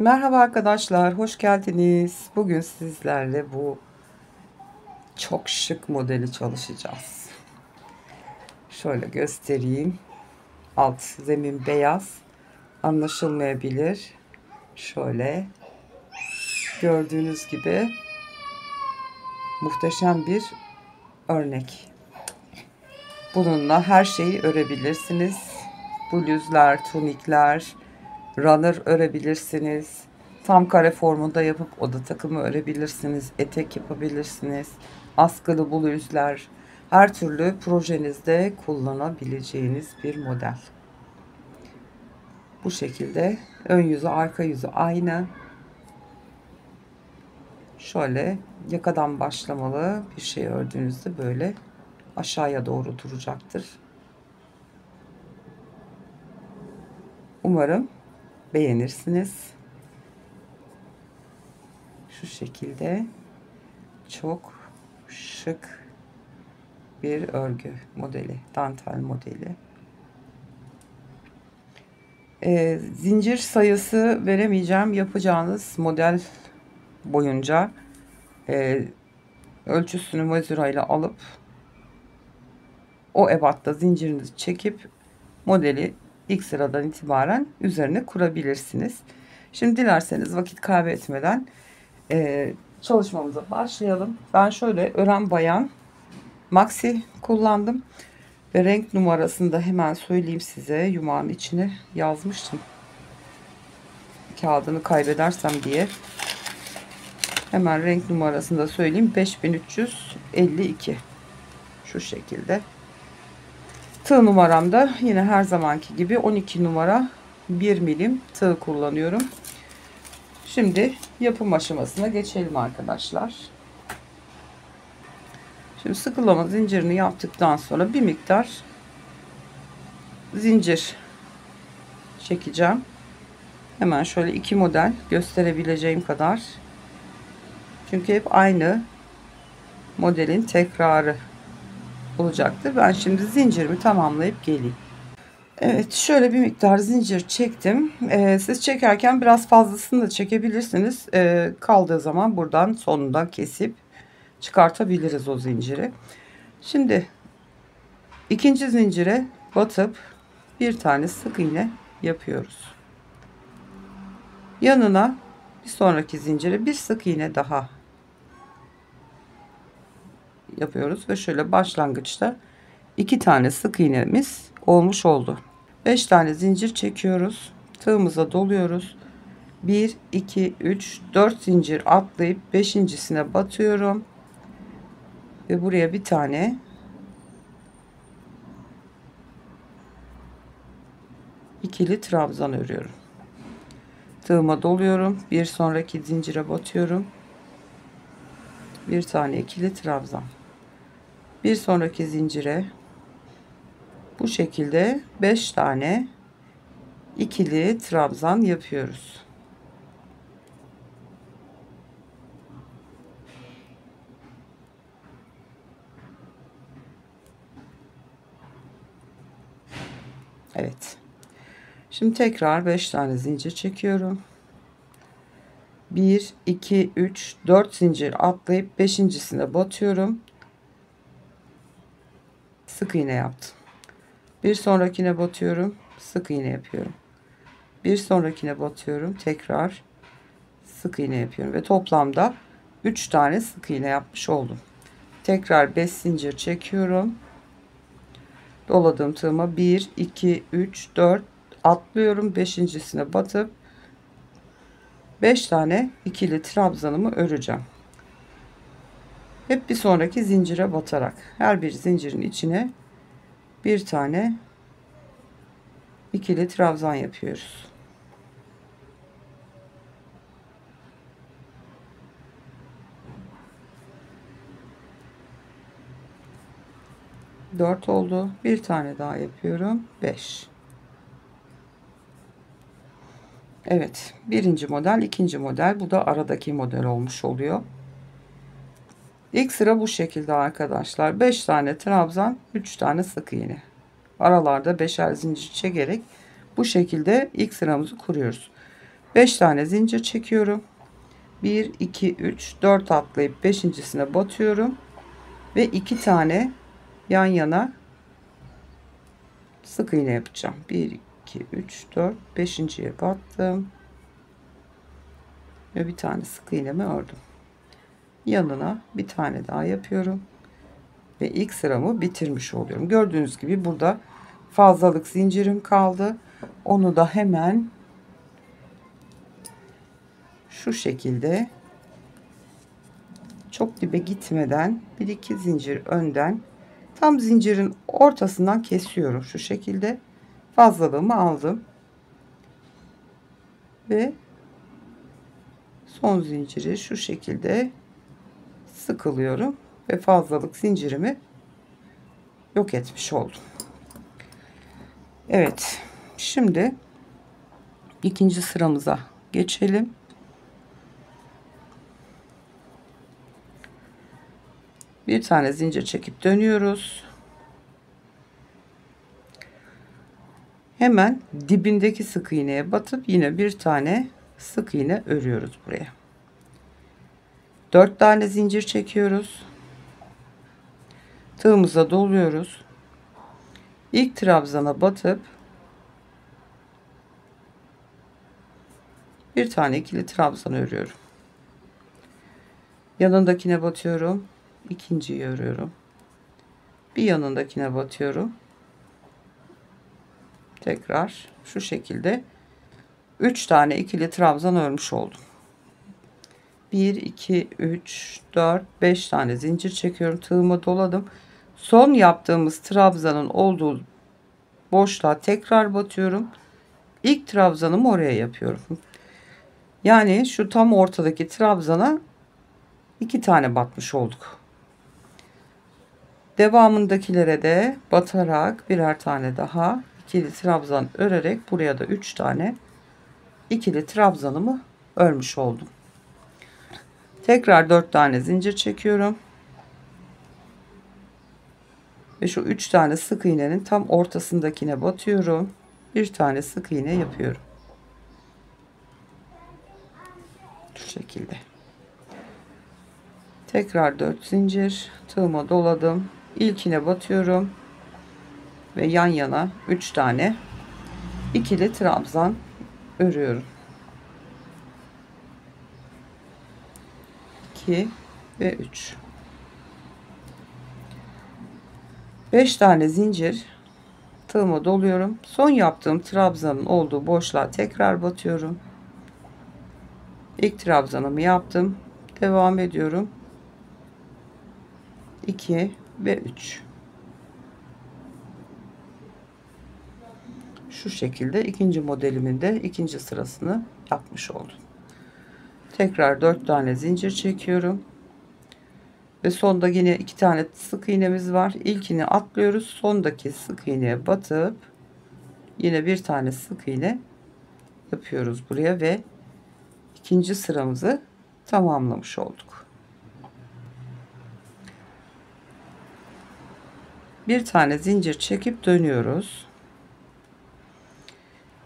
Merhaba arkadaşlar, hoş geldiniz. Bugün sizlerle bu çok şık modeli çalışacağız. Şöyle göstereyim. Alt zemin beyaz, anlaşılmayabilir. Şöyle gördüğünüz gibi muhteşem bir örnek. Bununla her şeyi örebilirsiniz. Bluzlar, tunikler, runner örebilirsiniz. Tam kare formunda yapıp oda takımı örebilirsiniz. Etek yapabilirsiniz. Askılı bluzlar. Her türlü projenizde kullanabileceğiniz bir model. Bu şekilde ön yüzü arka yüzü aynı. Şöyle yakadan başlamalı bir şey ördüğünüzde böyle aşağıya doğru duracaktır. Umarım beğenirsiniz. Şu şekilde çok şık bir örgü modeli, dantel modeli. Zincir sayısı veremeyeceğim. Yapacağınız model boyunca ölçüsünü mezura ile alıp o ebatta zincirinizi çekip modeli ilk sıradan itibaren üzerine kurabilirsiniz. Şimdi dilerseniz vakit kaybetmeden çalışmamıza başlayalım. Ben şöyle ören bayan maxi kullandım. Ve renk numarasını da hemen söyleyeyim size. Yumağın içine yazmıştım. Kağıdını kaybedersem diye. Hemen renk numarasını da söyleyeyim. 5352. Şu şekilde. Tığ numaram da yine her zamanki gibi 12 numara 1 milim tığ kullanıyorum. Şimdi yapım aşamasına geçelim arkadaşlar. Şimdi sıkılama zincirini yaptıktan sonra bir miktar zincir çekeceğim. Hemen şöyle iki model gösterebileceğim kadar. Çünkü hep aynı modelin tekrarı olacaktır. Ben şimdi zincirimi tamamlayıp geleyim. Evet, şöyle bir miktar zincir çektim. Siz çekerken biraz fazlasını da çekebilirsiniz. Kaldığı zaman buradan sonundan kesip çıkartabiliriz o zinciri. Şimdi ikinci zincire batıp bir tane sık iğne yapıyoruz. Yanına bir sonraki zincire bir sık iğne daha yapıyoruz ve şöyle başlangıçta 2 tane sık iğnemiz olmuş oldu. 5 tane zincir çekiyoruz. Tığımıza doluyoruz. 1 2 3 4 zincir atlayıp beşincisine batıyorum. Ve buraya bir tane ikili trabzan örüyorum. Tığıma doluyorum. Bir sonraki zincire batıyorum. Bir tane ikili trabzan. Bir sonraki zincire bu şekilde 5 tane ikili trabzan yapıyoruz. Evet. Şimdi tekrar 5 tane zincir çekiyorum. 1 2 3 4 zincir atlayıp beşincisine batıyorum. Sık iğne yaptım. Bir sonrakine batıyorum, sık iğne yapıyorum. Bir sonrakine batıyorum, tekrar sık iğne yapıyorum ve toplamda 3 tane sık iğne yapmış oldum. Tekrar 5 zincir çekiyorum. Doladığım tığıma 1 2 3 4 atlıyorum, beşincisine batıp 5 tane ikili trabzanımı öreceğim. Hep bir sonraki zincire batarak her bir zincirin içine bir tane ikili trabzan yapıyoruz. Dört oldu. Bir tane daha yapıyorum. 5. Evet, birinci model, ikinci model, bu da aradaki model olmuş oluyor. İlk sıra bu şekilde arkadaşlar. 5 tane trabzan, 3 tane sık iğne. Aralarda 5'er zincir çekerek bu şekilde ilk sıramızı kuruyoruz. 5 tane zincir çekiyorum. 1 2 3 4 atlayıp beşincisine batıyorum ve 2 tane yan yana sık iğne yapacağım. 1 2 3 4 beşinciye battım ve bir tane sık iğnemi ördüm. Yanına bir tane daha yapıyorum ve ilk sıramı bitirmiş oluyorum. Gördüğünüz gibi burada fazlalık zincirim kaldı. Onu da hemen şu şekilde çok dibe gitmeden 1-2 zincir önden tam zincirin ortasından kesiyorum. Şu şekilde fazlalığımı aldım ve son zinciri şu şekilde sıkılıyorum ve fazlalık zincirimi yok etmiş oldum. Evet, şimdi ikinci sıramıza geçelim. Bir tane zincir çekip dönüyoruz. Hemen dibindeki sık iğneye batıp yine bir tane sık iğne örüyoruz buraya. 4 tane zincir çekiyoruz. Tığımıza doluyoruz. İlk trabzana batıp bir tane ikili trabzan örüyorum. Yanındakine batıyorum. İkinciyi örüyorum. Bir yanındakine batıyorum. Tekrar şu şekilde 3 tane ikili trabzan örmüş oldum. 1 2 3 4 5 tane zincir çekiyorum. Tığıma doladım. Son yaptığımız trabzanın olduğu boşluğa tekrar batıyorum. İlk trabzanımı oraya yapıyorum. Yani şu tam ortadaki trabzana 2 tane batmış olduk. Devamındakilere de batarak birer tane daha ikili trabzan örerek buraya da 3 tane ikili trabzanımı örmüş oldum. Tekrar 4 tane zincir çekiyorum. Ve şu 3 tane sık iğnenin tam ortasındakine batıyorum. Bir tane sık iğne yapıyorum. Şu şekilde. Tekrar 4 zincir tığıma doladım. İlkine batıyorum ve yan yana 3 tane ikili trabzan örüyorum. 2 ve 3. 5 tane zincir tığıma doluyorum. Son yaptığım trabzanın olduğu boşluğa tekrar batıyorum. İlk trabzanımı yaptım. Devam ediyorum. 2 ve 3. Şu şekilde ikinci modelimin de ikinci sırasını yapmış oldum. Tekrar 4 tane zincir çekiyorum. Ve sonda yine 2 tane sık iğnemiz var. İlkini atlıyoruz. Sondaki sık iğneye batıp yine bir tane sık iğne yapıyoruz buraya ve ikinci sıramızı tamamlamış olduk. Bir tane zincir çekip dönüyoruz.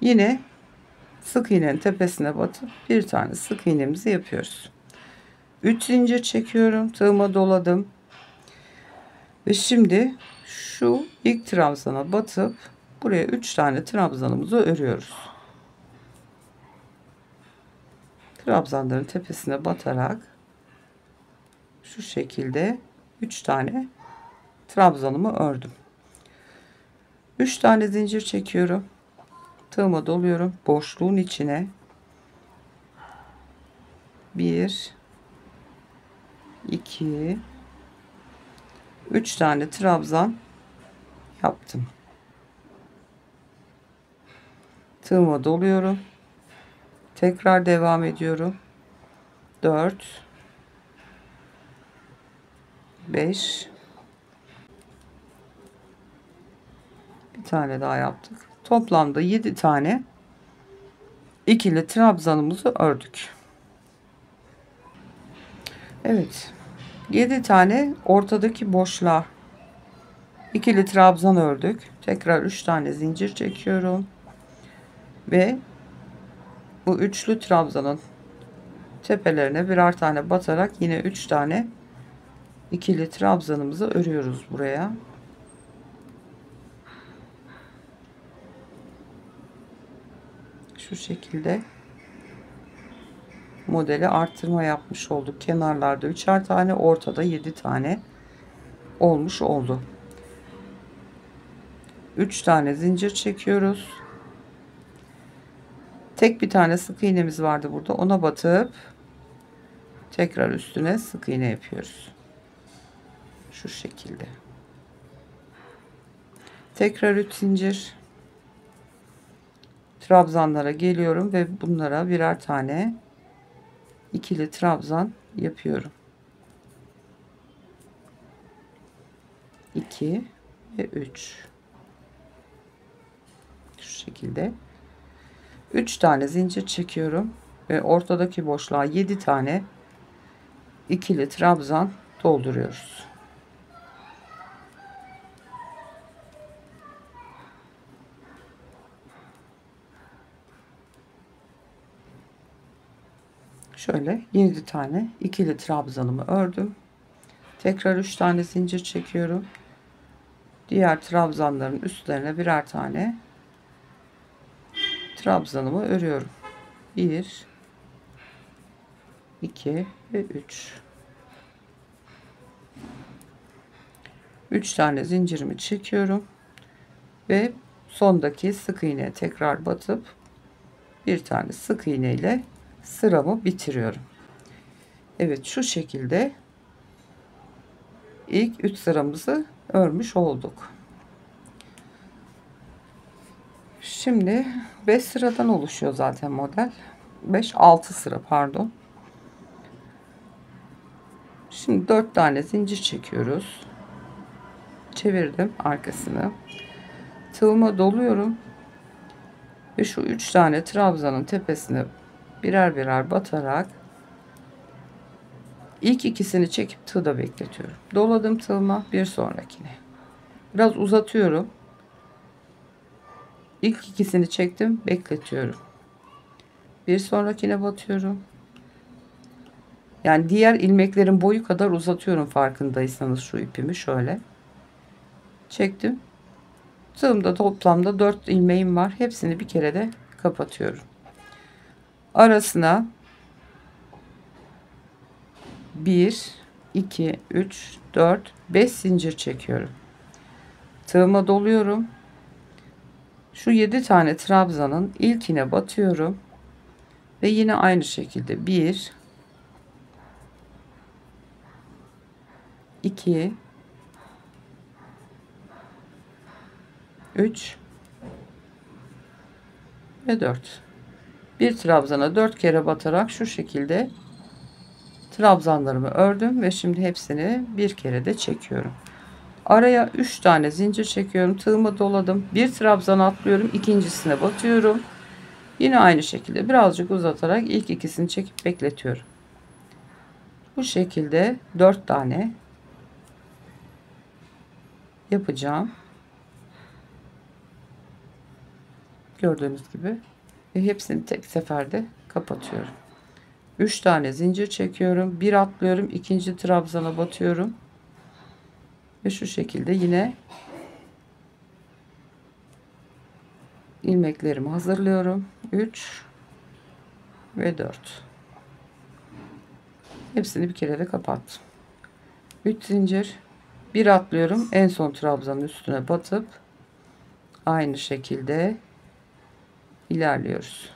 Yine sık iğnenin tepesine batıp bir tane sık iğnemizi yapıyoruz. 3 zincir çekiyorum. Tığıma doladım. Ve şimdi şu ilk trabzana batıp buraya 3 tane trabzanımızı örüyoruz. Trabzanların tepesine batarak şu şekilde 3 tane trabzanımı ördüm. 3 tane zincir çekiyorum. Tığıma doluyorum. Boşluğun içine 1 2 3 tane trabzan yaptım. Tığıma doluyorum. Tekrar devam ediyorum. 4 5 bir tane daha yaptık. Toplamda 7 tane ikili trabzanımızı ördük. Evet. 7 tane ortadaki boşluğa ikili trabzan ördük. Tekrar 3 tane zincir çekiyorum. Ve Bu üçlü trabzanın tepelerine birer tane batarak yine 3 tane ikili trabzanımızı örüyoruz buraya. Şu şekilde modeli arttırma yapmış olduk. Kenarlarda 3'er tane, ortada 7 tane olmuş oldu. 3 tane zincir çekiyoruz. Tek bir tane sık iğnemiz vardı burada. Ona batıp tekrar üstüne sık iğne yapıyoruz. Şu şekilde. Tekrar 3 zincir. Trabzanlara geliyorum ve bunlara birer tane ikili trabzan yapıyorum. 2 ve 3. Şu şekilde 3 tane zincir çekiyorum ve ortadaki boşluğa 7 tane ikili trabzan dolduruyoruz. Şöyle 7 tane ikili trabzanımı ördüm. Tekrar 3 tane zincir çekiyorum. Diğer trabzanların üstlerine birer tane trabzanımı örüyorum. 1 2 ve 3. 3 tane zincirimi çekiyorum ve sondaki sık iğneye tekrar batıp bir tane sık iğne ile sıramı bitiriyorum. Evet, şu şekilde ilk 3 sıramızı örmüş olduk. Şimdi 5 sıradan oluşuyor zaten model. 5-6 sıra pardon. Şimdi 4 tane zincir çekiyoruz. Çevirdim arkasını. Tığıma doluyorum. Ve şu 3 tane trabzanın tepesine birer birer batarak ilk ikisini çekip tığda bekletiyorum. Doladım tığıma, bir sonrakine. Biraz uzatıyorum. İlk ikisini çektim, bekletiyorum. Bir sonrakine batıyorum. Yani diğer ilmeklerin boyu kadar uzatıyorum, farkındaysanız şu ipimi şöyle. Çektim. Tığımda toplamda 4 ilmeğim var. Hepsini bir kere de kapatıyorum. Arasına 1 2 3 4 5 zincir çekiyorum. Tığıma doluyorum. Şu 7 tane trabzanın ilkine batıyorum ve yine aynı şekilde 1 2 3 ve 4. Bir trabzana 4 kere batarak şu şekilde trabzanlarımı ördüm ve şimdi hepsini bir kere de çekiyorum. Araya 3 tane zincir çekiyorum. Tığımı doladım. Bir trabzan atlıyorum. İkincisine batıyorum. Yine aynı şekilde birazcık uzatarak ilk ikisini çekip bekletiyorum. Bu şekilde 4 tane yapacağım. Gördüğünüz gibi. Ve hepsini tek seferde kapatıyorum. 3 tane zincir çekiyorum. Bir atlıyorum. İkinci trabzana batıyorum. Ve şu şekilde yine ilmeklerimi hazırlıyorum. 3 ve 4. Hepsini bir kere de kapattım. 3 zincir, bir atlıyorum. En son trabzanın üstüne batıp aynı şekilde ilerliyoruz.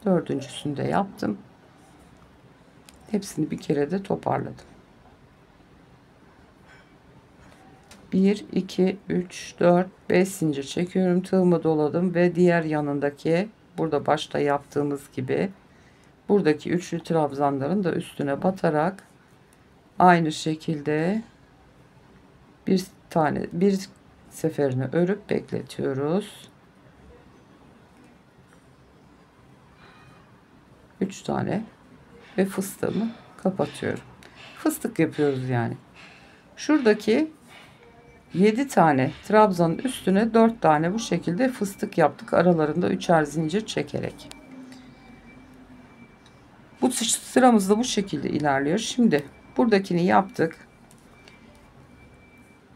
Dördüncüsünü de yaptım. Hepsini bir kere de toparladım. 1 2 3 4 5 zincir çekiyorum. Tığımı doladım ve diğer yanındaki, burada başta yaptığımız gibi, buradaki üçlü trabzanların da üstüne batarak aynı şekilde bir seferini örüp bekletiyoruz. 3 tane ve fıstığımı kapatıyorum. Fıstık yapıyoruz yani. Şuradaki 7 tane trabzanın üstüne 4 tane bu şekilde fıstık yaptık. Aralarında 3'er zincir çekerek. Bu sıramız da bu şekilde ilerliyor. Şimdi buradakini yaptık.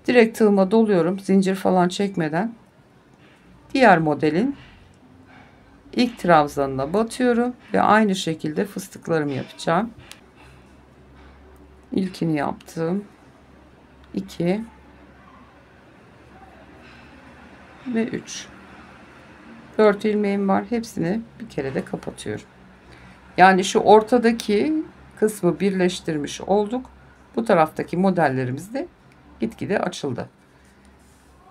Direkt tığıma doluyorum. Zincir falan çekmeden. Diğer modelin ilk trabzanına batıyorum ve aynı şekilde fıstıklarımı yapacağım. İlkini yaptım. 2 ve 3. 4 ilmeğim var. Hepsini bir kere de kapatıyorum. Yani şu ortadaki kısmı birleştirmiş olduk. Bu taraftaki modellerimiz de gitgide açıldı.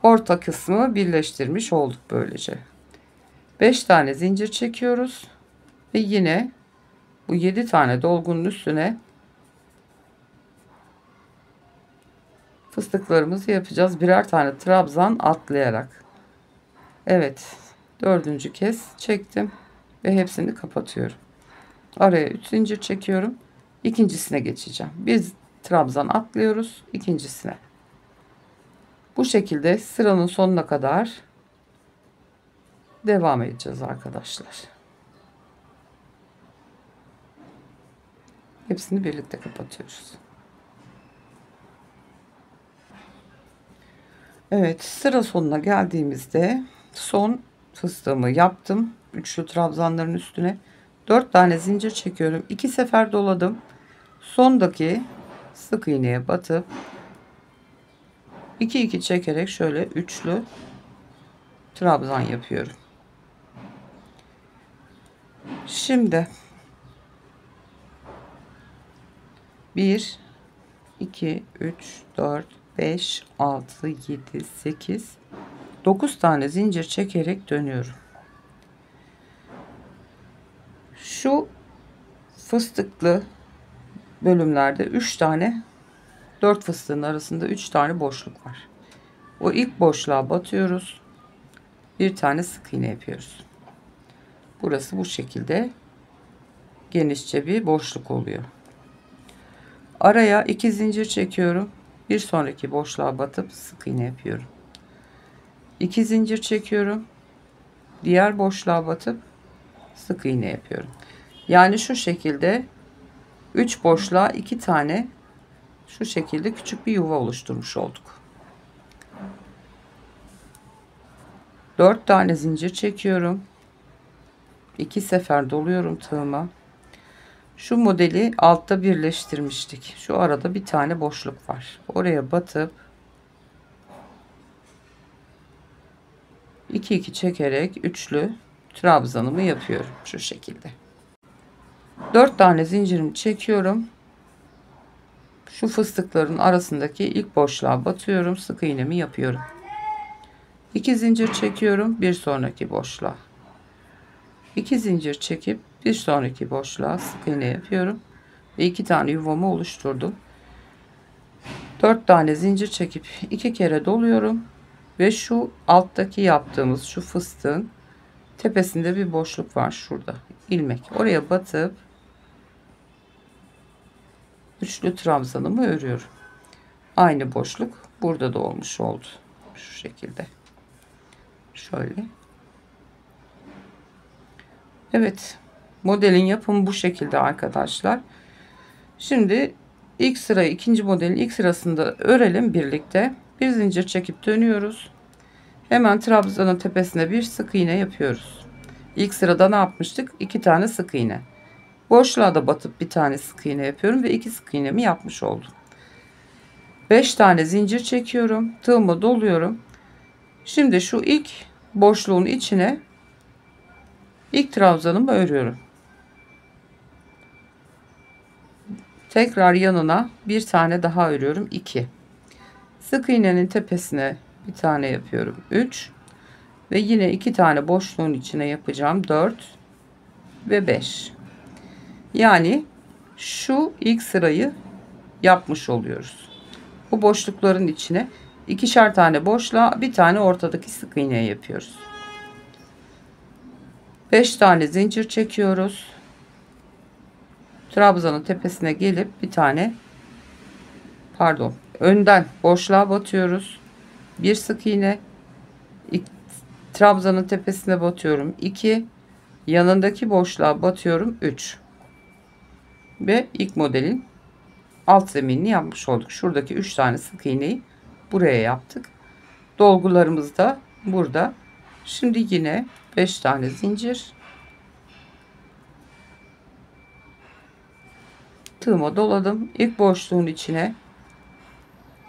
Orta kısmı birleştirmiş olduk böylece. 5 tane zincir çekiyoruz ve yine bu 7 tane dolgunun üstüne fıstıklarımızı yapacağız. Birer tane trabzan atlayarak. Evet, dördüncü kez çektim ve hepsini kapatıyorum. Araya 3 zincir çekiyorum. İkincisine geçeceğim. Bir trabzan atlıyoruz ikincisine. Bu şekilde sıranın sonuna kadar devam edeceğiz arkadaşlar. Hepsini birlikte kapatıyoruz. Evet, sıra sonuna geldiğimizde son fıstığımı yaptım. Üçlü trabzanların üstüne 4 tane zincir çekiyorum. 2 sefer doladım. Sondaki sık iğneye batıp 2 çekerek şöyle üçlü trabzan yapıyorum. Şimdi 1 2 3 4 5 6 7 8 9 tane zincir çekerek dönüyorum. Şu fıstıklı bölümlerde 3 tane 4 fıstığın arasında 3 tane boşluk var. O ilk boşluğa batıyoruz. Bir tane sık iğne yapıyoruz. Burası bu şekilde genişçe bir boşluk oluyor. Araya 2 zincir çekiyorum. Bir sonraki boşluğa batıp sık iğne yapıyorum. 2 zincir çekiyorum. Diğer boşluğa batıp sık iğne yapıyorum. Yani şu şekilde 3 boşluğa 2 tane şu şekilde küçük bir yuva oluşturmuş olduk. 4 tane zincir çekiyorum. 2 sefer doluyorum tığıma. Şu modeli altta birleştirmiştik. Şu arada bir tane boşluk var. Oraya batıp 2 çekerek üçlü trabzanımı yapıyorum şu şekilde. 4 tane zincirimi çekiyorum. Şu fıstıkların arasındaki ilk boşluğa batıyorum. Sık iğnemi yapıyorum. 2 zincir çekiyorum. Bir sonraki boşluğa. 2 zincir çekip bir sonraki boşluğa sık iğne yapıyorum. Ve 2 tane yuvamı oluşturdum. 4 tane zincir çekip 2 kere doluyorum. Ve şu alttaki yaptığımız şu fıstığın tepesinde bir boşluk var şurada. İlmek. Oraya batıp üçlü trabzanımı örüyorum. Aynı boşluk burada da olmuş oldu. Şu şekilde. Şöyle. Evet. Modelin yapımı bu şekilde arkadaşlar. Şimdi ilk sırayı ikinci modelin ilk sırasında örelim birlikte. Bir zincir çekip dönüyoruz. Hemen trabzanın tepesine bir sık iğne yapıyoruz. İlk sırada ne yapmıştık? 2 tane sık iğne. Boşluğa da batıp bir tane sık iğne yapıyorum ve 2 sık iğnemi yapmış oldum. 5 tane zincir çekiyorum. Tığımı doluyorum. Şimdi şu ilk boşluğun içine ilk trabzanımı örüyorum. Tekrar yanına bir tane daha örüyorum. 2. Sık iğnenin tepesine bir tane yapıyorum. 3 ve yine 2 tane boşluğun içine yapacağım. 4 ve 5. Yani şu ilk sırayı yapmış oluyoruz. Bu boşlukların içine ikişer tane boşluğa bir tane ortadaki sık iğne yapıyoruz. 5 tane zincir çekiyoruz. Trabzanın tepesine gelip bir tane önden boşluğa batıyoruz. Bir sık iğne, trabzanın tepesine batıyorum 2, yanındaki boşluğa batıyorum 3 ve ilk modelin alt zeminini yapmış olduk. Şuradaki 3 tane sık iğneyi buraya yaptık. Dolgularımız da burada. Şimdi yine 5 tane zincir, tığıma doladım. İlk boşluğun içine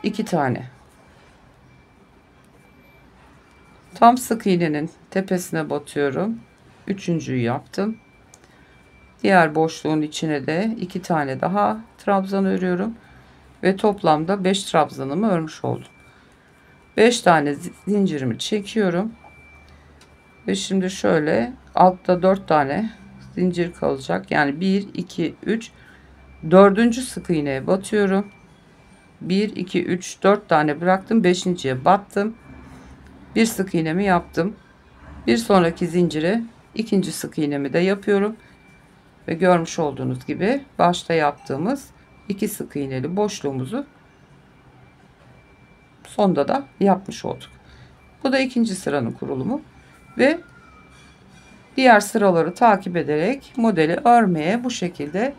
2 tane tam sık iğnenin tepesine batıyorum. Üçüncüyü yaptım. Diğer boşluğun içine de 2 tane daha trabzan örüyorum ve toplamda 5 trabzanımı örmüş oldum. 5 tane zincirimi çekiyorum ve şimdi şöyle altta 4 tane zincir kalacak. Yani 1 2 3, dördüncü sık iğneye batıyorum. 1 2 3 4 tane bıraktım, 5.'ye battım. Bir sık iğnemi yaptım. Bir sonraki zincire ikinci sık iğnemi de yapıyorum ve görmüş olduğunuz gibi başta yaptığımız 2 sık iğneli boşluğumuzu sonda da yapmış olduk. Bu da ikinci sıranın kurulumu ve diğer sıraları takip ederek modeli örmeye bu şekilde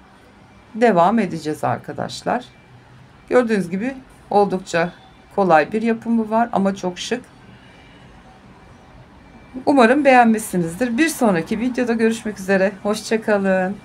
devam edeceğiz arkadaşlar. Gördüğünüz gibi oldukça kolay bir yapımı var ama çok şık. Umarım beğenmişsinizdir. Bir sonraki videoda görüşmek üzere. Hoşça kalın.